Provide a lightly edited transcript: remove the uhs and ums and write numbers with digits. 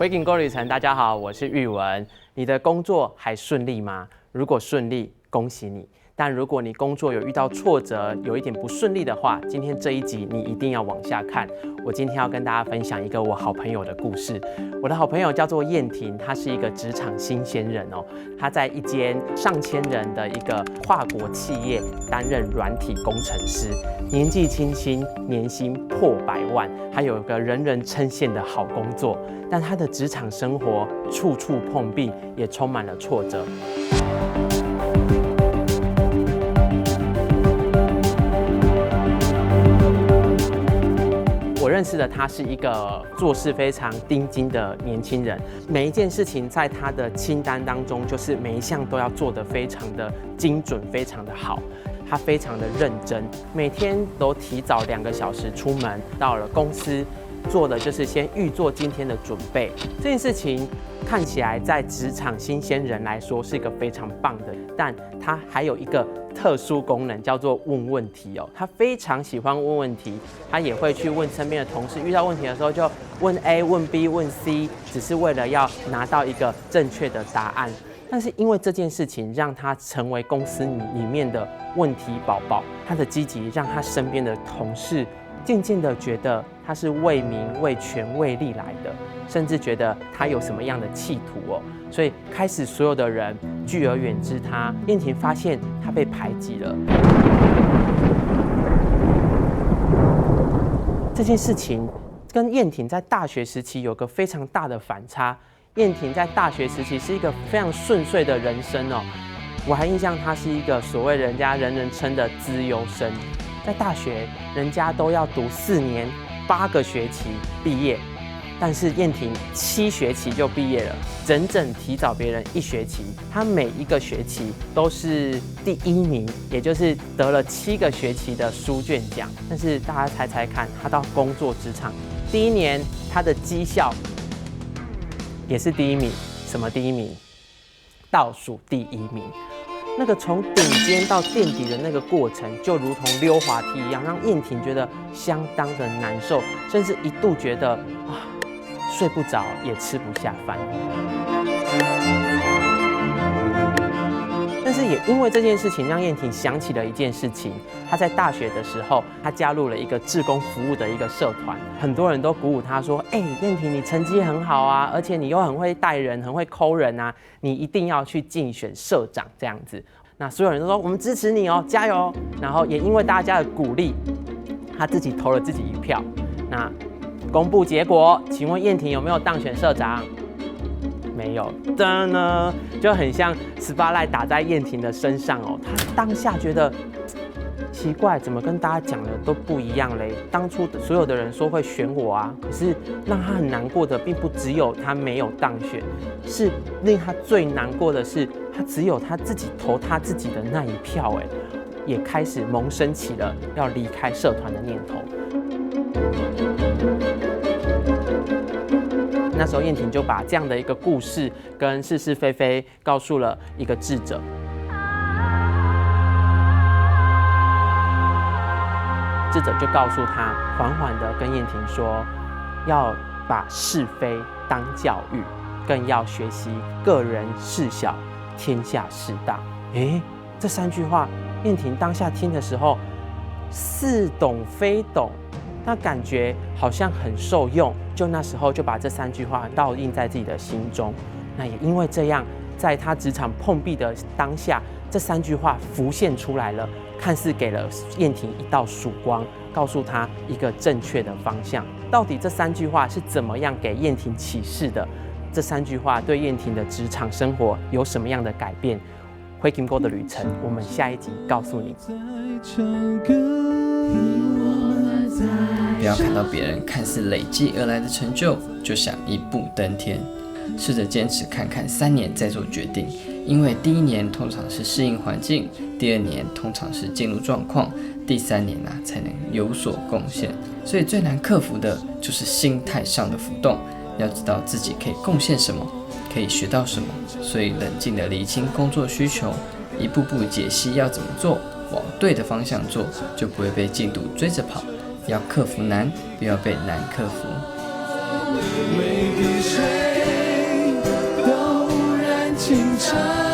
回景购旅程，大家好，我是玉文。你的工作还顺利吗？如果顺利，恭喜你。但如果你工作有遇到挫折，有一点不顺利的话，今天这一集你一定要往下看。我今天要跟大家分享一个我好朋友的故事。我的好朋友叫做燕婷，她是一个职场新鲜人哦。她在一间上千人的一个跨国企业担任软体工程师，年纪轻轻，年薪破100万，还有一个人人称羡的好工作。但她的职场生活处处碰壁，也充满了挫折。我认识的他是一个做事非常钉钉的年轻人，每一件事情在他的清单当中，就是每一项都要做得非常的精准，非常的好。他非常的认真，每天都提早2个小时出门，到了公司做的就是先预做今天的准备。这件事情看起来在职场新鲜人来说是一个非常棒的，但他还有一个特殊功能，叫做问问题哦。他非常喜欢问问题，他也会去问身边的同事，遇到问题的时候就问 A、问 B、问 C， 只是为了要拿到一个正确的答案。但是因为这件事情，让他成为公司里面的问题宝宝。他的积极让他身边的同事渐渐的觉得他是为民、为权、为利来的，甚至觉得他有什么样的企图哦，所以开始所有的人聚而远之他。燕婷发现他被排挤了，这件事情跟燕婷在大学时期有个非常大的反差。燕婷在大学时期是一个非常顺遂的人生哦，我还印象她是一个所谓人家人人称的资优生。在大学，人家都要读4年8个学期毕业，但是燕婷7学期就毕业了，整整提早别人1学期。她每一个学期都是第1名，也就是得了7个学期的书卷奖。但是大家猜猜看，她到工作职场第1年，她的绩效也是第1名。什么第1名？倒数第1名。那个从顶尖到垫底的那个过程，就如同溜滑梯一样，让燕婷觉得相当的难受，甚至一度觉得睡不着，也吃不下饭。但是也因为这件事情，让燕婷想起了一件事情。她在大学的时候，她加入了一个志工服务的一个社团，很多人都鼓舞她说：“燕婷，你成绩很好啊，而且你又很会带人，很会抠人啊，你一定要去竞选社长这样子。”那所有人都说：“我们支持你哦，加油哦！”然后也因为大家的鼓励，她自己投了自己1票。那公布结果，请问燕婷有没有当选社长？没有的呢，就很像 spotlight 打在燕婷的身上哦。她当下觉得奇怪，怎么跟大家讲的都不一样嘞？当初所有的人说会选我啊，可是让她很难过的，并不只有她没有当选，是令她最难过的是，她只有她自己投她自己的那1票，也开始萌生起了要离开社团的念头。那时候燕婷就把这样的一个故事跟是是非非告诉了一个智者。智者就告诉他，缓缓的跟燕婷说，要把是非当教育，更要学习个人事小，天下事大。这3句话，燕婷当下听的时候似懂非懂，但感觉好像很受用，就那时候就把这3句话烙印在自己的心中。那也因为这样，在他职场碰壁的当下，这3句话浮现出来了，看似给了燕婷一道曙光，告诉她一个正确的方向。到底这3句话是怎么样给燕婷启示的？这3句话对燕婷的职场生活有什么样的改变？灰金沟的旅程，我们下一集告诉你。不要看到别人看似累积而来的成就，就想一步登天。试着坚持看看，3年再做决定。因为第1年通常是适应环境，第2年通常是进入状况，第3年才能有所贡献。所以最难克服的就是心态上的浮动，要知道自己可以贡献什么，可以学到什么。所以冷静地厘清工作需求，一步步解析要怎么做，往对的方向做，就不会被进度追着跑。要克服难，不要被难克服。长。